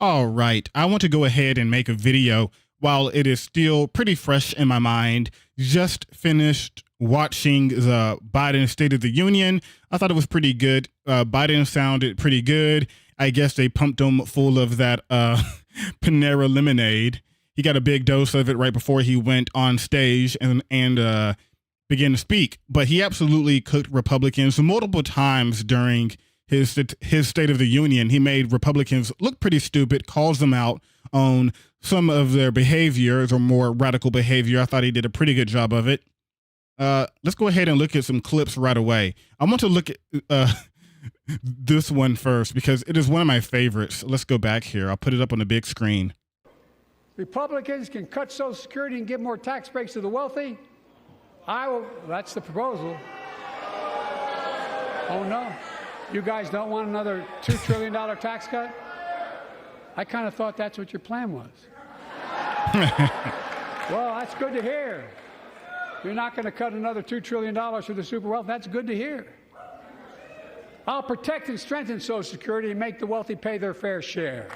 All right. I want to go ahead and make a video while it is still pretty fresh in my mind. Just finished watching the Biden State of the Union. I thought it was pretty good. Biden sounded pretty good. I guess they pumped him full of that Panera lemonade. He got a big dose of it right before he went on stage and began to speak. But he absolutely cooked Republicans multiple times during his State of the Union. He made Republicans look pretty stupid, calls them out on some of their behaviors or more radical behavior. I thought he did a pretty good job of it. Let's go ahead and look at some clips right away. I want to look at this one first because it is one of my favorites. Let's go back here. I'll put it up on the big screen. Republicans can cut Social Security and give more tax breaks to the wealthy. That's the proposal. Oh no. You guys don't want another $2 trillion tax cut? I kind of thought that's what your plan was. Well, that's good to hear. You're not going to cut another $2 trillion for the super wealthy. That's good to hear. I'll protect and strengthen Social Security and make the wealthy pay their fair share.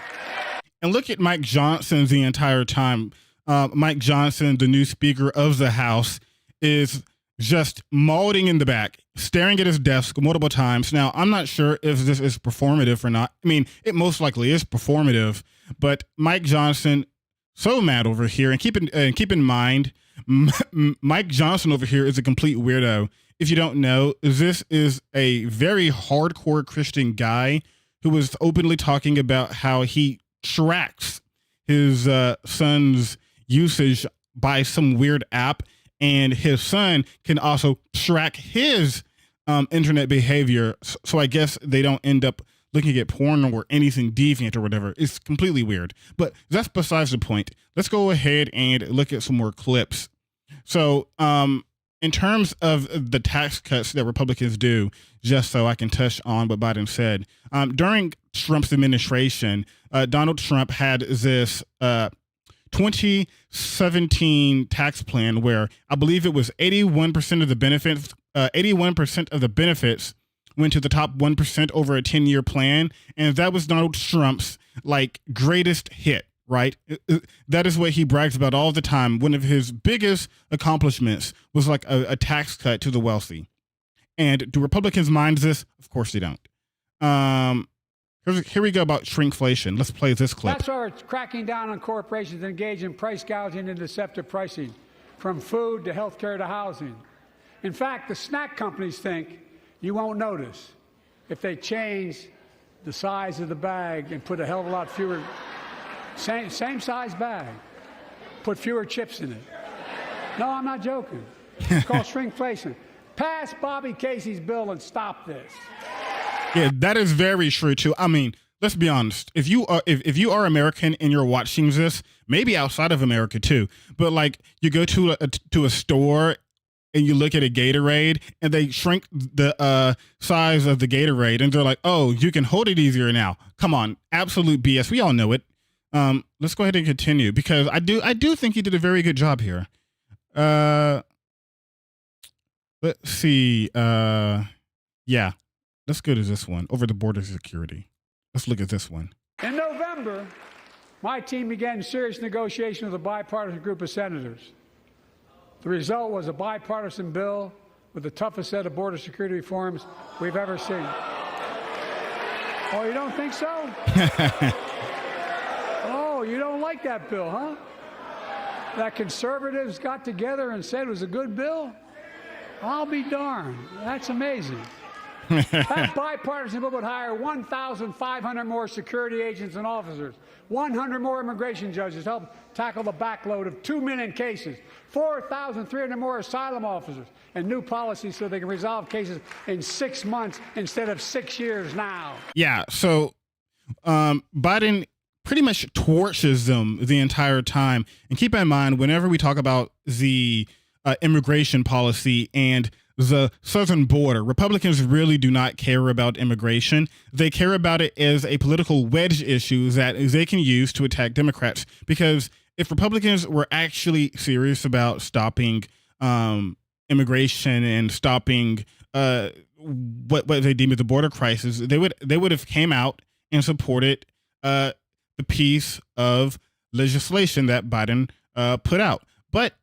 And look at Mike Johnson the entire time. Mike Johnson, the new Speaker of the House, is just mauling in the back, staring at his desk multiple times. Now, I'm not sure if this is performative or not. I mean, it most likely is performative, but Mike Johnson, so mad over here. And keep in mind, Mike Johnson over here is a complete weirdo. If you don't know, this is a very hardcore Christian guy who was openly talking about how he tracks his son's usage by some weird app, and his son can also track his internet behavior. So I guess they don't end up looking at porn or anything deviant or whatever. It's completely weird, but that's besides the point. Let's go ahead and look at some more clips. So in terms of the tax cuts that Republicans do, just so I can touch on what Biden said, during Trump's administration, Donald Trump had this 2017 tax plan where I believe it was 81% of the benefits, 81% of the benefits went to the top 1% over a 10-year plan. And that was Donald Trump's greatest hit, right? That is what he brags about all the time. One of his biggest accomplishments was a tax cut to the wealthy. And do Republicans mind this? Of course they don't. Here we go about shrinkflation. Let's play this clip. That's why it's cracking down on corporations engaged in price gouging and deceptive pricing, from food to healthcare to housing. In fact, the snack companies think you won't notice if they change the size of the bag and put a hell of a lot fewer, same size bag, put fewer chips in it. No, I'm not joking. It's called shrinkflation. Pass Bobby Casey's bill and stop this. Yeah, that is very true too. I mean, let's be honest. If you are American and you're watching this, maybe outside of America too, but you go to a store and you look at a Gatorade and they shrink the size of the Gatorade and they're like, oh, you can hold it easier now. Come on, absolute BS. We all know it. Let's go ahead and continue because I do think he did a very good job here. Let's see. Yeah. Let's go to this one, over the border security. Let's look at this one. In November, my team began serious negotiation with a bipartisan group of senators. The result was a bipartisan bill with the toughest set of border security reforms we've ever seen. Oh, you don't think so? Oh, you don't like that bill, huh? That conservatives got together and said it was a good bill? I'll be darned. That's amazing. That bipartisan bill would hire 1,500 more security agents and officers, 100 more immigration judges to help tackle the backload of 2 million cases, 4,300 more asylum officers, and new policies so they can resolve cases in 6 months instead of 6 years now. Yeah, so Biden pretty much torches them the entire time. And keep in mind, whenever we talk about the immigration policy and the southern border, Republicans really do not care about immigration. They care about it as a political wedge issue that they can use to attack Democrats. Because if Republicans were actually serious about stopping immigration and stopping what they deem as the border crisis, they would have came out and supported the piece of legislation that Biden put out. But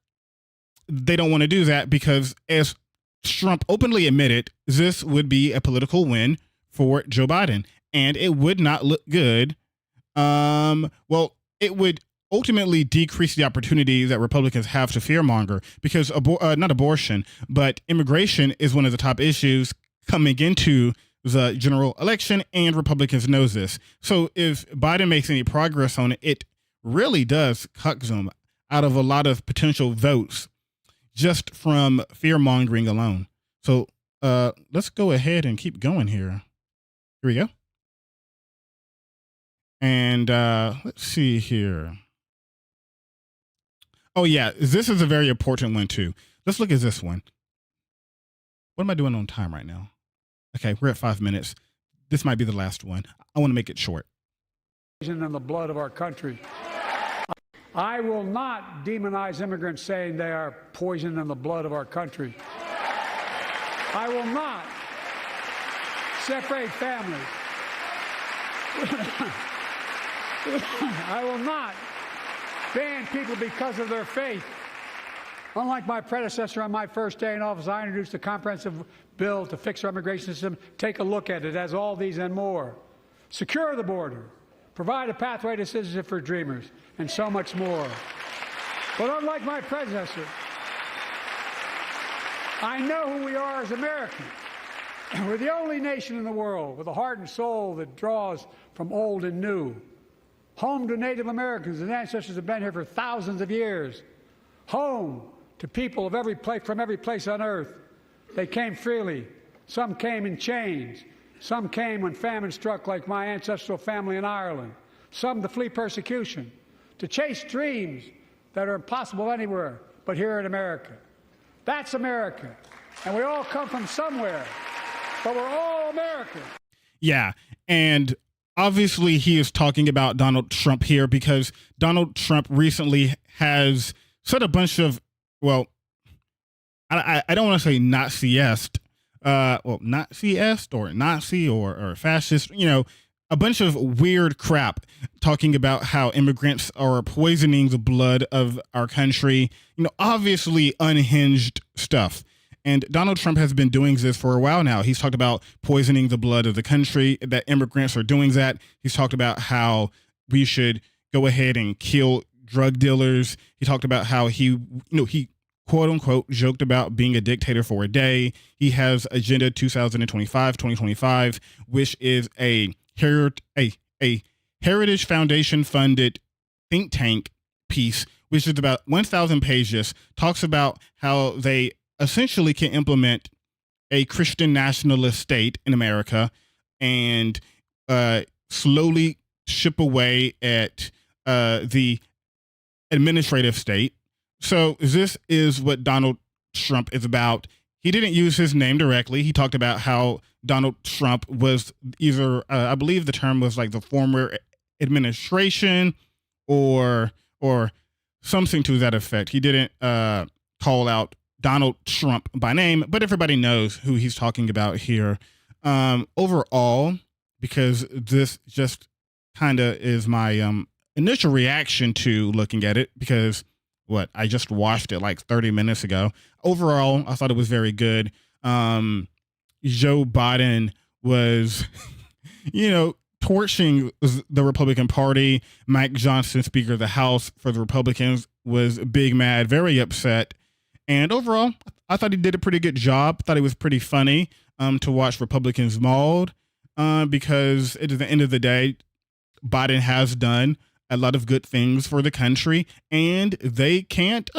they don't want to do that because, as Trump openly admitted, this would be a political win for Joe Biden, and it would not look good. Well, it would ultimately decrease the opportunity that Republicans have to fearmonger because not abortion, but immigration is one of the top issues coming into the general election, and Republicans knows this. So if Biden makes any progress on it, it really does cut them out of a lot of potential votes just from fear-mongering alone. So let's go ahead and keep going here. Here we go. And let's see here. Oh, yeah, this is a very important one, too. Let's look at this one. What am I doing on time right now? Okay, we're at 5 minutes. This might be the last one. I want to make it short. In the blood of our country. I will not demonize immigrants saying they are poison in the blood of our country. I will not separate families. I will not ban people because of their faith. Unlike my predecessor on my first day in office, I introduced a comprehensive bill to fix our immigration system. Take a look at it. It has all these and more. Secure the border. Provide a pathway to citizenship for dreamers, and so much more. But unlike my predecessor, I know who we are as Americans. We're the only nation in the world with a heart and soul that draws from old and new. Home to Native Americans, and ancestors have been here for thousands of years. Home to people of from every place on earth. They came freely. Some came in chains. Some came when famine struck, like my ancestral family in Ireland. Some to flee persecution, to chase dreams that are impossible anywhere but here in America. That's America. And we all come from somewhere, but we're all American. Yeah, and obviously he is talking about Donald Trump here because Donald Trump recently has said a bunch of, well, I don't want to say Nazi-esque, Nazi-esque or Nazi or fascist, a bunch of weird crap talking about how immigrants are poisoning the blood of our country, obviously unhinged stuff. And Donald Trump has been doing this for a while now. He's talked about poisoning the blood of the country, that immigrants are doing that. He's talked about how we should go ahead and kill drug dealers. He talked about how he quote unquote joked about being a dictator for a day. He has Agenda 2025, which is a Heritage Foundation funded think tank piece, which is about 1,000 pages, talks about how they essentially can implement a Christian nationalist state in America and slowly chip away at the administrative state. So this is what Donald Trump is about. He didn't use his name directly. He talked about how Donald Trump was either, I believe the term was like the former administration or something to that effect. He didn't call out Donald Trump by name, but everybody knows who he's talking about here. Overall, because this just kind of is my initial reaction to looking at it, because I just watched it like 30 minutes ago. Overall, I thought it was very good. Joe Biden was, torching the Republican Party. Mike Johnson, Speaker of the House for the Republicans, was big mad, very upset. And overall, I thought he did a pretty good job. Thought it was pretty funny to watch Republicans mauled because at the end of the day, Biden has done a lot of good things for the country, and they can't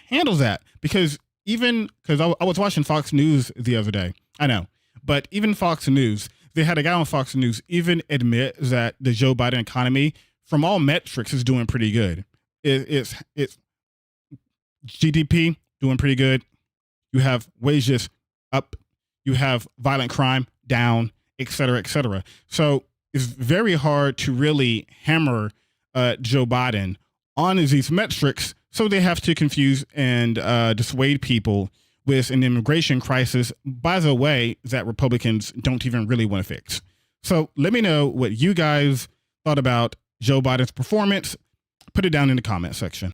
handle that because I was watching Fox News the other day. I know, but even Fox News, they had a guy on Fox News even admit that the Joe Biden economy, from all metrics, is doing pretty good. It's GDP doing pretty good. You have wages up. You have violent crime down, et cetera, et cetera. So it's very hard to really hammer Joe Biden on these metrics. So they have to confuse and dissuade people with an immigration crisis, by the way, that Republicans don't even really want to fix. So let me know what you guys thought about Joe Biden's performance? Put it down in the comment section.